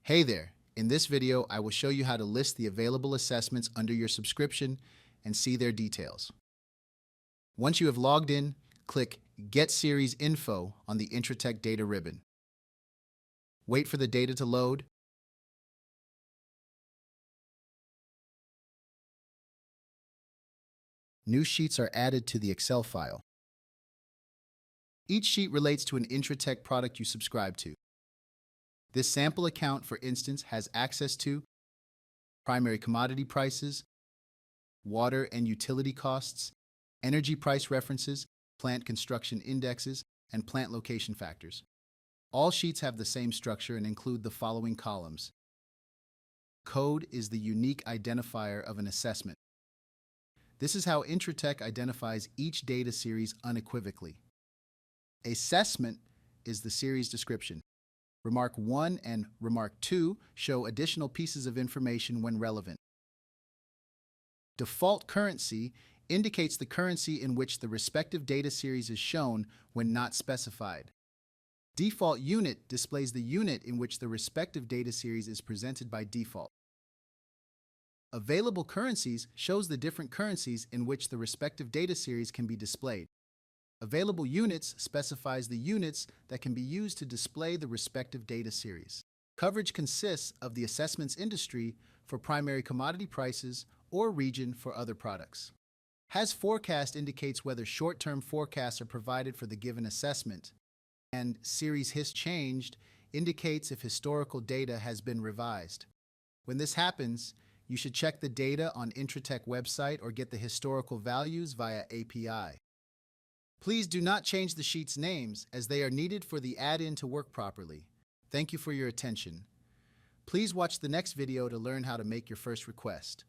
Hey there! In this video, I will show you how to list the available assessments under your subscription and see their details. Once you have logged in, click Get Series Info on the Intratec Data ribbon. Wait for the data to load. New sheets are added to the Excel file. Each sheet relates to an Intratec product you subscribe to. This sample account, for instance, has access to primary commodity prices, water and utility costs, energy price references, plant construction indexes, and plant location factors. All sheets have the same structure and include the following columns. Code is the unique identifier of an assessment. This is how Intratec identifies each data series unequivocally. Assessment is the series description. Remark 1 and Remark 2 show additional pieces of information when relevant. Default currency indicates the currency in which the respective data series is shown when not specified. Default unit displays the unit in which the respective data series is presented by default. Available currencies shows the different currencies in which the respective data series can be displayed. Available units specifies the units that can be used to display the respective data series. Coverage consists of the assessment's industry for primary commodity prices or region for other products. Has forecast indicates whether short-term forecasts are provided for the given assessment, and series hist changed indicates if historical data has been revised. When this happens, you should check the data on Intratec website or get the historical values via API. Please do not change the sheets' names as they are needed for the add-in to work properly. Thank you for your attention. Please watch the next video to learn how to make your first request.